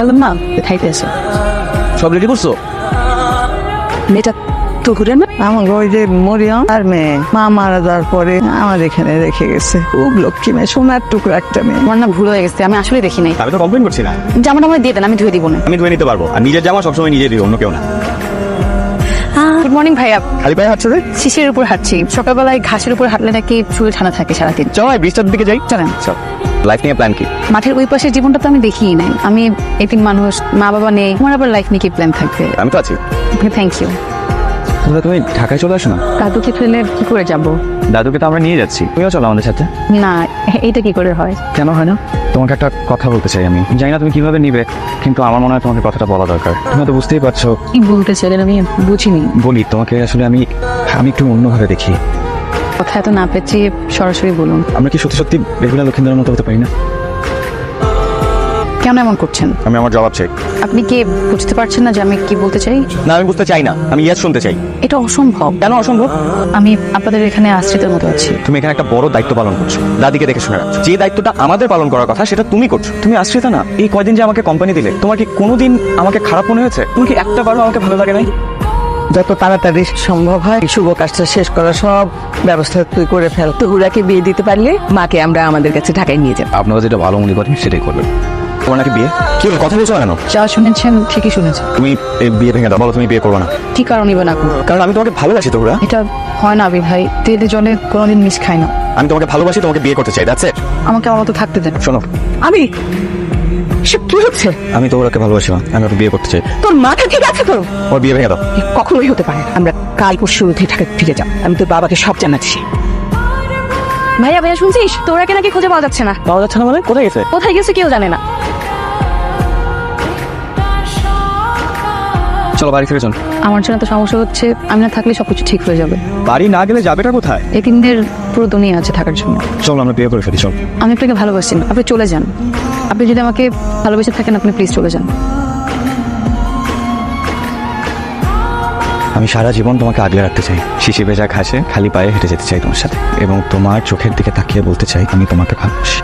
খালাম না খাইতেছে। সব রেডি করছো? মেয়েটা তো ঘুরে না আমার ওই যে মরিয়ম আর মেয়ে মা মারা যাওয়ার পরে আমার এখানে রেখে গেছে। খুব লক্ষ্মী মেয়ে, সোনার টুকরো একটা মেয়ে। আমার না ভুল হয়ে গেছে, আমি আসলে দেখি নাই। আমি তো কমপ্লেন করছি না। জামাটা আমার দিয়ে দেন, আমি ধুয়ে দিব না। আমি ধুয়ে নিতে পারবো, আর নিজের জামা সবসময় নিজে দিও, অন্য কেউ না। গুড মর্নিং ভাইয়া। খালি পায়ে হাঁটছে রে? শিশির উপর হাঁটছি। সকালবেলায় ঘাসের উপর হাঁটলে নাকি শরীর ঠান্ডা থাকে সারাদিন। চল ব্রিজটার দিকে যাই। চলেন। চল। লাইফ নিয়ে প্ল্যান কি? মাঠের ওই পাশের জীবনটা তো আমি দেখিই নাই। আমি এতিম মানুষ, মা বাবা নেই, আমার আবার লাইফ নিয়ে কি প্ল্যান থাকবে? আমি তো আছি। Thank you. তুমি ঢাকায় চলে আসো না? দাদুকে ফেলে কি করে যাব? দাদুকে তো আমরা নিয়ে যাচ্ছি, তুমিও চলো আমাদের সাথে। না, এইটা কি করে হয়? কেন হয় না? তোমাকে একটা কথা বলতে চাই আমি, জানি না তুমি কিভাবে নিবে, কিন্তু আমার মনে হয় তোমাকে কথাটা বলা দরকার। তুমি তো বুঝতেই পারছো। কি বলতে চাইলেন আমি বুঝিনি। বলি তোমাকে, আসলে আমি একটু অন্যভাবে দেখি। কথা এত না পেঁচিয়ে সরাসরি বলুন। আমরা কি সত্যি সত্যি রেগুলার লক্ষিন্দার মতো হতে পারি না? কেন এমন করছেন? আমি আমার জবাব চাই। আপনি কি বুঝতে পারছেন না যে আমি কি বলতে চাই? না, আমি বুঝতে চাই না, আমি ইয়েস শুনতে চাই। এটা অসম্ভব। কেন অসম্ভব? আমি আপনাদের এখানে আশ্রিতের মতো আছি। তুমি এখানে একটা বড় দায়িত্ব পালন করছো, দাদিকে দেখে শুনে রাখছো। যে দায়িত্বটা আমাদের পালন করার কথা সেটা তুমি করছো। তুমি আশ্রিতা না। এই কয়দিন যে আমাকে কোম্পানি দিলে, তোমার কি কোনোদিন আমাকে খারাপ মনে হয়েছে? তুমি কি একটা বারও আমাকে ভালো লাগে নাই? যত তাড়াতাড়ি সম্ভব হয় শুভ কাজটা শেষ করা, সব ব্যবস্থা তুই করে ফেল। তহুরাকে বিয়ে দিতে পারলে মাকে আমরা আমাদের কাছে ঢাকায় নিয়ে যাবো। আপনারা যেটা ভালো মনে করেন সেটাই করবেন। তোমার নাকি বিয়ে? কি হলো, কথা বলছো না কেন? যা শুনেছেন ঠিকই শুনেছেন। তুমি এই বিয়ে ভেঙে দাও, বলো তুমি বিয়ে করবে না। কি কারণে বা না করবো? কারণ আমি তোমাকে ভালোবাসি তোরা। এটা হয় না আবির ভাই, তেলে জলে কোনোদিন মিশ খায় না। আমি তোমাকে ভালোবাসি, তোমাকে বিয়ে করতে চাই, দ্যাটস ইট। আমাকে আমার মতো থাকতে দেন। শোনো, আমি সব কি হচ্ছে? আমি তো ওরাকে ভালোবাসি না, আমি ওকে বিয়ে করতে চাই। তোর মাথা ঠিক আছে তো? ওর বিয়ে ভেঙে দাও। এ কখনোই হতে পারে না। আমরা কাল পরশু উঠে ঢাকা ফিরে যাব। আমি তোর বাবাকে সব জানাচ্ছি। ভাইয়া ভাইয়া শুনছিস, তোরাকে নাকি খুঁজে পাওয়া যাচ্ছে না। পাওয়া যাচ্ছে না মানে? কোথায় গেছে? কোথায় গেছে কেউ জানে না। চলো বাড়ি ফিরে চল। আমার জন্য তো সমস্যা হচ্ছে, আমি না থাকলে সবকিছু ঠিক হয়ে যাবে। বাড়ি না গেলে যাবেটা কোথায়? এতিমদের পুরো দুনিয়া আছে থাকার জন্য। চল আমরা বিয়ে করে ফেলি, চল। আমি আপনাকে ভালোবাসি না, আপনি চলে যান। আপনি যদি আমাকে ভালোবেসে থাকেন, আপনি প্লিজ চলে যান। আমি সারা জীবন তোমাকে আগলে রাখতে চাই। শিশি ভেজা ঘাসে খালি পায়ে হেঁটে যেতে চাই তোমার সাথে, এবং তোমার চোখের দিকে তাকিয়ে বলতে চাই আমি তোমাকে ভালোবাসি।